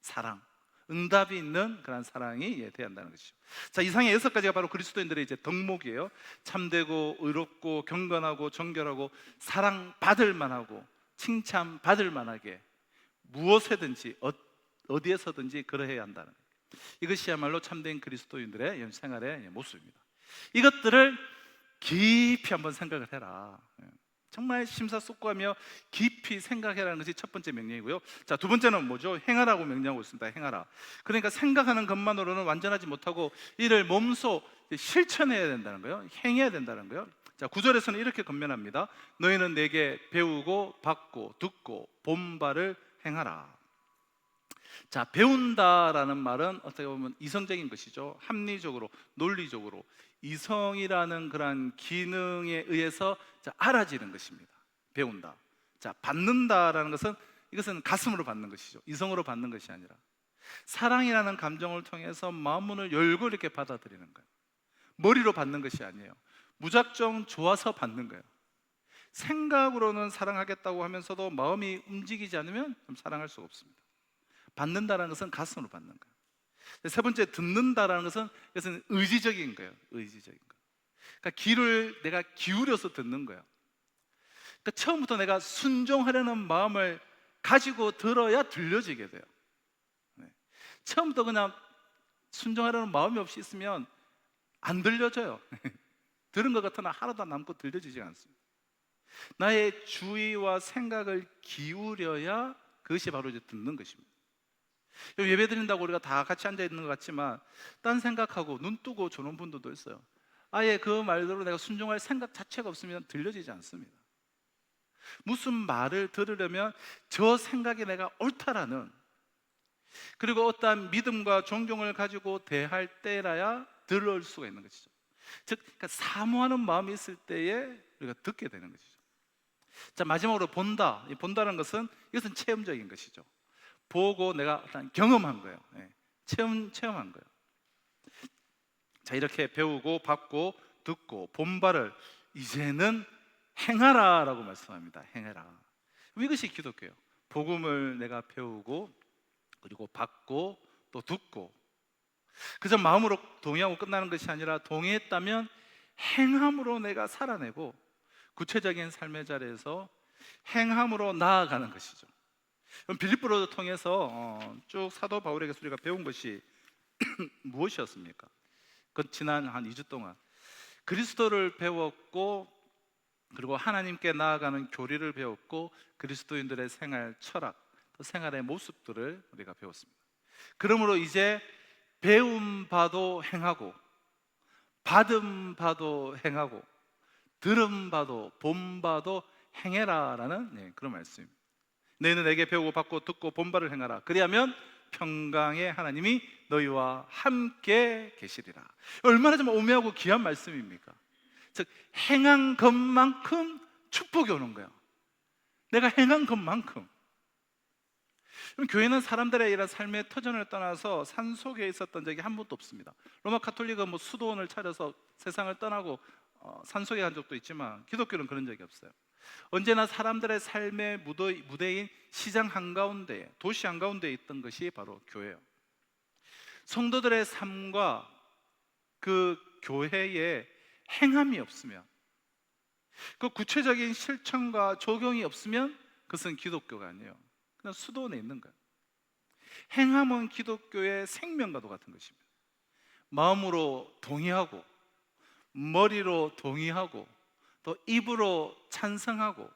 사랑, 응답이 있는 그런 사랑이 돼야 한다는 것이죠. 자, 이상의 6가지가 바로 그리스도인들의 이제 덕목이에요. 참되고 의롭고 경건하고 정결하고 사랑받을 만하고 칭찬받을 만하게 무엇에든지 어디에서든지 그러해야 한다는 거예요. 이것이야말로 참된 그리스도인들의 생활의 모습입니다. 이것들을 깊이 한번 생각을 해라. 정말 심사숙고하며 깊이 생각해라는 것이 첫 번째 명령이고요. 자, 두 번째는 뭐죠? 행하라고 명령하고 있습니다. 행하라. 그러니까 생각하는 것만으로는 완전하지 못하고 이를 몸소 실천해야 된다는 거예요. 행해야 된다는 거예요. 자, 9절에서는 이렇게 권면합니다. 너희는 내게 배우고 받고 듣고 본 바를 행하라. 자, 배운다라는 말은 어떻게 보면 이성적인 것이죠. 합리적으로, 논리적으로 이성이라는 그런 기능에 의해서 알아지는 것입니다. 배운다. 자, 받는다라는 것은 이것은 가슴으로 받는 것이죠. 이성으로 받는 것이 아니라 사랑이라는 감정을 통해서 마음문을 열고 이렇게 받아들이는 거예요. 머리로 받는 것이 아니에요. 무작정 좋아서 받는 거예요. 생각으로는 사랑하겠다고 하면서도 마음이 움직이지 않으면 사랑할 수가 없습니다. 받는다라는 것은 가슴으로 받는 거예요. 세 번째, 듣는다라는 것은 이것은 의지적인 거예요. 의지적인 거. 그러니까 귀를 내가 기울여서 듣는 거예요. 그러니까 처음부터 내가 순종하려는 마음을 가지고 들어야 들려지게 돼요. 처음부터 그냥 순종하려는 마음이 없이 있으면 안 들려져요. 들은 것 같으나 하나도 안 남고 들려지지 않습니다. 나의 주의와 생각을 기울여야 그것이 바로 이제 듣는 것입니다. 예배 드린다고 우리가 다 같이 앉아 있는 것 같지만 딴 생각하고 눈 뜨고 조는 분들도 있어요. 아예 그 말대로 내가 순종할 생각 자체가 없으면 들려지지 않습니다. 무슨 말을 들으려면 저 생각이 내가 옳다라는, 그리고 어떠한 믿음과 존경을 가지고 대할 때라야 들을 수가 있는 것이죠. 즉, 그러니까 사모하는 마음이 있을 때에 우리가 듣게 되는 것이죠. 자, 마지막으로 본다. 이 본다는 것은 이것은 체험적인 것이죠. 보고 내가 경험한 거예요. 체험한 거예요. 자, 이렇게 배우고 받고 듣고 본 바를 이제는 행하라라고 말씀합니다. 행해라. 이것이 기독교예요. 복음을 내가 배우고 그리고 받고 또 듣고, 그저 마음으로 동의하고 끝나는 것이 아니라 동의했다면 행함으로 내가 살아내고 구체적인 삶의 자리에서 행함으로 나아가는 것이죠. 빌립보를 통해서 쭉 사도 바울에게서 우리가 배운 것이 무엇이었습니까? 그 지난 한 2주 동안 그리스도를 배웠고, 그리고 하나님께 나아가는 교리를 배웠고, 그리스도인들의 생활 철학, 또 생활의 모습들을 우리가 배웠습니다. 그러므로 이제 배운 바도 행하고, 받은 바도 행하고, 들은 바도 본 바도 행해라라는 그런 말씀입니다. 너희는 내게 배우고 받고 듣고 본 바를 행하라. 그리하면 평강의 하나님이 너희와 함께 계시리라. 얼마나 좀 오묘하고 귀한 말씀입니까? 즉, 행한 것만큼 축복이 오는 거예요. 내가 행한 것만큼. 그럼 교회는 사람들의 이런 삶의 터전을 떠나서 산속에 있었던 적이 한 번도 없습니다. 로마 가톨릭은 뭐 수도원을 차려서 세상을 떠나고 산속에 간 적도 있지만 기독교는 그런 적이 없어요. 언제나 사람들의 삶의 무대인 시장 한가운데, 도시 한가운데 있던 것이 바로 교회예요. 성도들의 삶과 그 교회에 행함이 없으면, 그 구체적인 실천과 적용이 없으면 그것은 기독교가 아니에요. 그냥 수도원에 있는 거예요. 행함은 기독교의 생명과도 같은 것입니다. 마음으로 동의하고, 머리로 동의하고, 또 입으로 찬성하고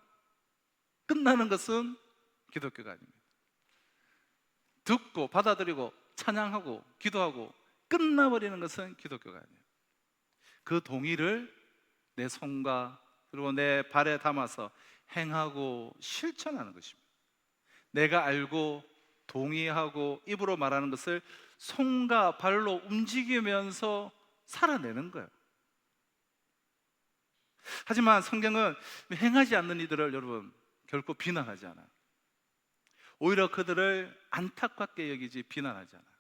끝나는 것은 기독교가 아닙니다. 듣고 받아들이고 찬양하고 기도하고 끝나버리는 것은 기독교가 아니에요. 그 동의를 내 손과 그리고 내 발에 담아서 행하고 실천하는 것입니다. 내가 알고 동의하고 입으로 말하는 것을 손과 발로 움직이면서 살아내는 거예요. 하지만 성경은 행하지 않는 이들을 여러분 결코 비난하지 않아요. 오히려 그들을 안타깝게 여기지 비난하지 않아요.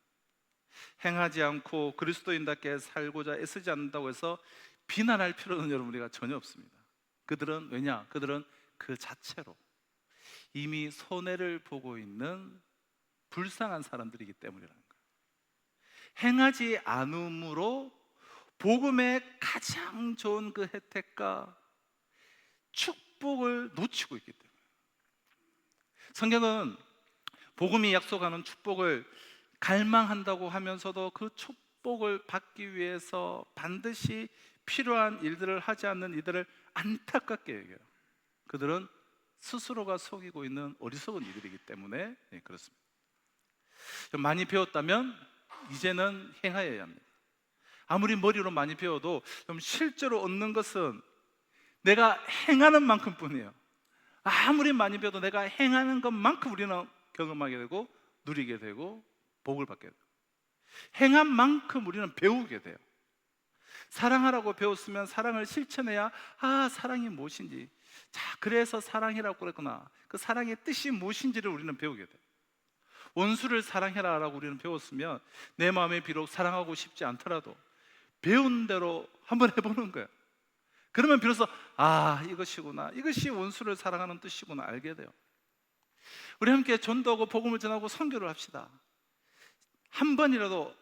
행하지 않고 그리스도인답게 살고자 애쓰지 않는다고 해서 비난할 필요는 여러분 우리가 전혀 없습니다. 그들은 왜냐? 그들은 그 자체로 이미 손해를 보고 있는 불쌍한 사람들이기 때문이라는 거예요. 행하지 않음으로 복음의 가장 좋은 그 혜택과 축복을 놓치고 있기 때문에, 성경은 복음이 약속하는 축복을 갈망한다고 하면서도 그 축복을 받기 위해서 반드시 필요한 일들을 하지 않는 이들을 안타깝게 여겨요. 그들은 스스로가 속이고 있는 어리석은 이들이기 때문에 그렇습니다. 좀 많이 배웠다면 이제는 행하여야 합니다. 아무리 머리로 많이 배워도 좀 실제로 얻는 것은 내가 행하는 만큼뿐이에요. 아무리 많이 배워도 내가 행하는 것만큼 우리는 경험하게 되고 누리게 되고 복을 받게 돼요. 행한 만큼 우리는 배우게 돼요. 사랑하라고 배웠으면 사랑을 실천해야 사랑이 무엇인지, 자 그래서 사랑이라고 그랬구나, 그 사랑의 뜻이 무엇인지를 우리는 배우게 돼요. 원수를 사랑해라라고 우리는 배웠으면 내 마음에 비록 사랑하고 싶지 않더라도 배운 대로 한번 해보는 거예요. 그러면 비로소 이것이구나, 이것이 원수를 사랑하는 뜻이구나 알게 돼요. 우리 함께 전도하고 복음을 전하고 선교를 합시다. 한 번이라도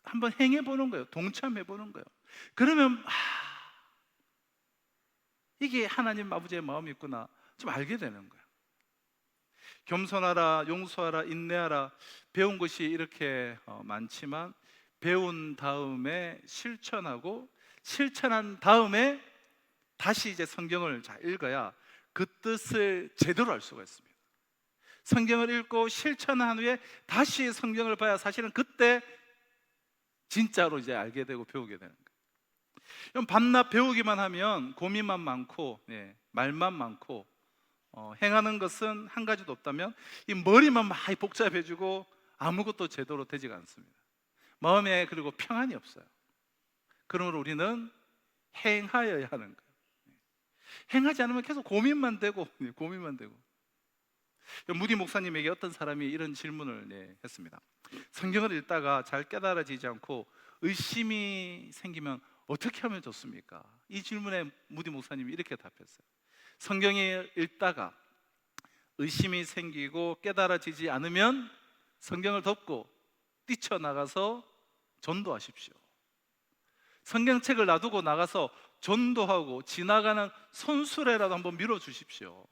한번 행해보는 거예요. 동참해보는 거예요. 그러면 이게 하나님 아버지의 마음이 있구나 좀 알게 되는 거예요. 겸손하라, 용서하라, 인내하라, 배운 것이 이렇게 많지만 배운 다음에 실천하고 실천한 다음에 다시 이제 성경을 잘 읽어야 그 뜻을 제대로 알 수가 있습니다. 성경을 읽고 실천한 후에 다시 성경을 봐야 사실은 그때 진짜로 이제 알게 되고 배우게 되는 거예요. 밤낮 배우기만 하면 고민만 많고 말만 많고 행하는 것은 한 가지도 없다면 이 머리만 많이 복잡해지고 아무것도 제대로 되지가 않습니다. 마음에 그리고 평안이 없어요. 그러므로 우리는 행하여야 하는 거예요. 행하지 않으면 계속 고민만 되고 고민만 되고. 무디 목사님에게 어떤 사람이 이런 질문을 했습니다. 성경을 읽다가 잘 깨달아지지 않고 의심이 생기면 어떻게 하면 좋습니까? 이 질문에 무디 목사님이 이렇게 답했어요. 성경을 읽다가 의심이 생기고 깨달아지지 않으면 성경을 덮고 뛰쳐나가서 전도하십시오. 성경책을 놔두고 나가서 전도하고 지나가는 손수레라도 한번 밀어주십시오.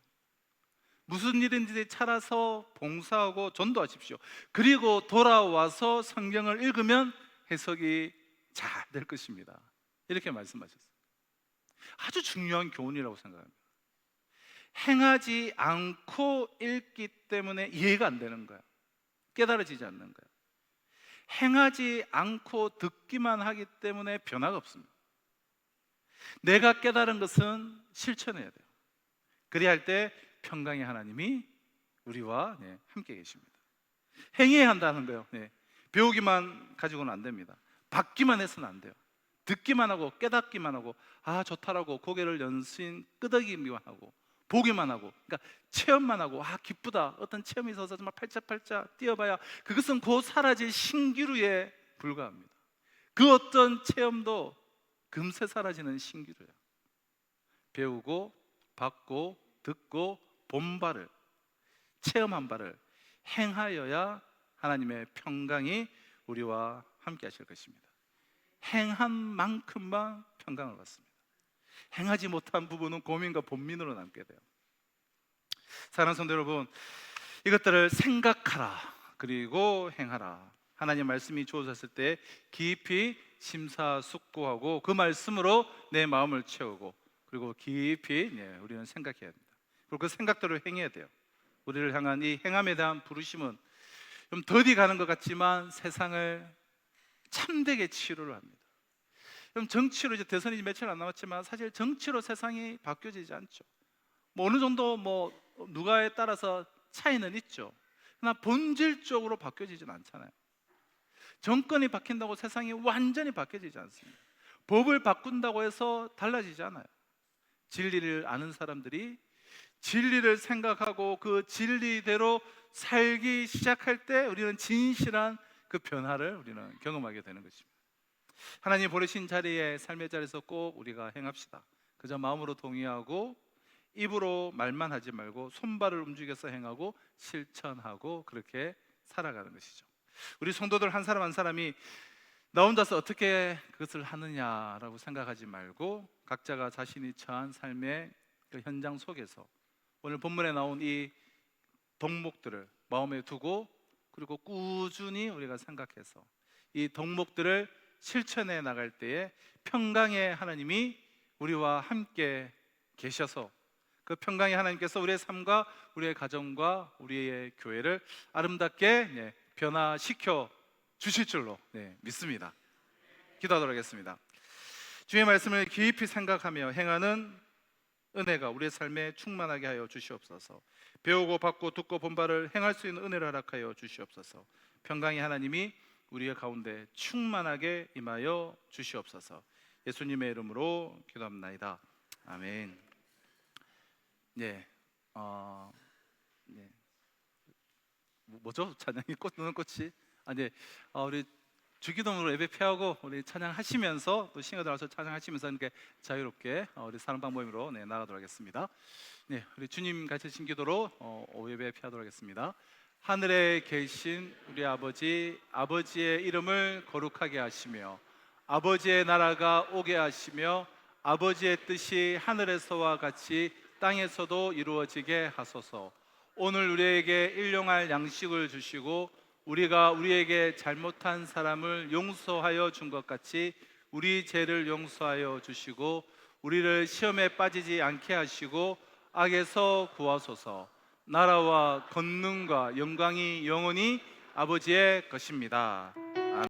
무슨 일인지 찾아서 봉사하고 전도하십시오. 그리고 돌아와서 성경을 읽으면 해석이 잘 될 것입니다. 이렇게 말씀하셨어요. 아주 중요한 교훈이라고 생각합니다. 행하지 않고 읽기 때문에 이해가 안 되는 거야. 깨달아지지 않는 거야. 행하지 않고 듣기만 하기 때문에 변화가 없습니다. 내가 깨달은 것은 실천해야 돼요. 그래야 할 때 평강의 하나님이 우리와 함께 계십니다. 행해야 한다는 거예요. 배우기만 가지고는 안 됩니다. 받기만 해서는 안 돼요. 듣기만 하고 깨닫기만 하고 좋다라고 고개를 연신 끄덕이기만 하고 보기만 하고, 그러니까 체험만 하고 기쁘다, 어떤 체험이 있어서 정말 팔짝팔짝 뛰어봐야 그것은 곧 사라질 신기루에 불과합니다. 그 어떤 체험도 금세 사라지는 신기루예요. 배우고 받고 듣고 본 바를, 체험한 바를 행하여야 하나님의 평강이 우리와 함께 하실 것입니다. 행한 만큼만 평강을 받습니다. 행하지 못한 부분은 고민과 본민으로 남게 돼요. 사랑하는 성도 여러분, 이것들을 생각하라, 그리고 행하라. 하나님 말씀이 주어졌을 때 깊이 심사숙고하고 그 말씀으로 내 마음을 채우고, 그리고 깊이 우리는 생각해야 합니다. 그리고 그 생각대로 행해야 돼요. 우리를 향한 이 행함에 대한 부르심은 좀 더디 가는 것 같지만 세상을 참되게 치유를 합니다. 그럼 정치로 이제 대선이 며칠 안 남았지만 사실 정치로 세상이 바뀌어지지 않죠. 뭐 어느 정도 뭐 누가에 따라서 차이는 있죠. 그러나 본질적으로 바뀌어지진 않잖아요. 정권이 바뀐다고 세상이 완전히 바뀌어지지 않습니다. 법을 바꾼다고 해서 달라지지 않아요. 진리를 아는 사람들이 진리를 생각하고 그 진리대로 살기 시작할 때 우리는 진실한 그 변화를 우리는 경험하게 되는 것입니다. 하나님 보내신 자리에, 삶의 자리에서 꼭 우리가 행합시다. 그저 마음으로 동의하고 입으로 말만 하지 말고 손발을 움직여서 행하고 실천하고 그렇게 살아가는 것이죠. 우리 성도들 한 사람 한 사람이 나 혼자서 어떻게 그것을 하느냐라고 생각하지 말고 각자가 자신이 처한 삶의 그 현장 속에서 오늘 본문에 나온 이 덕목들을 마음에 두고 그리고 꾸준히 우리가 생각해서 이 덕목들을 실천해 나갈 때에 평강의 하나님이 우리와 함께 계셔서 그 평강의 하나님께서 우리의 삶과 우리의 가정과 우리의 교회를 아름답게 변화시켜 주실 줄로 믿습니다. 기도하도록 하겠습니다. 주의 말씀을 깊이 생각하며 행하는 은혜가 우리의 삶에 충만하게 하여 주시옵소서. 배우고 받고 듣고 본 바를 행할 수 있는 은혜를 허락하여 주시옵소서. 평강의 하나님이 우리의 가운데 충만하게 임하여 주시옵소서. 예수님의 이름으로 기도합나이다. 아멘. 뭐죠? 찬양이 꽃 노는 꽃이 우리 주기도문으로 예배 피하고 우리 찬양하시면서 또 싱어들 와서 찬양하시면서 이렇게 자유롭게 우리 사랑방 모임으로 나가도록 하겠습니다. 우리 주님 가르치신 기도로 오후 예배 피하도록 하겠습니다. 하늘에 계신 우리 아버지, 아버지의 이름을 거룩하게 하시며 아버지의 나라가 오게 하시며 아버지의 뜻이 하늘에서와 같이 땅에서도 이루어지게 하소서. 오늘 우리에게 일용할 양식을 주시고 우리가 우리에게 잘못한 사람을 용서하여 준 것 같이 우리 죄를 용서하여 주시고 우리를 시험에 빠지지 않게 하시고 악에서 구하소서. 나라와 권능과 영광이 영원히 아버지의 것입니다.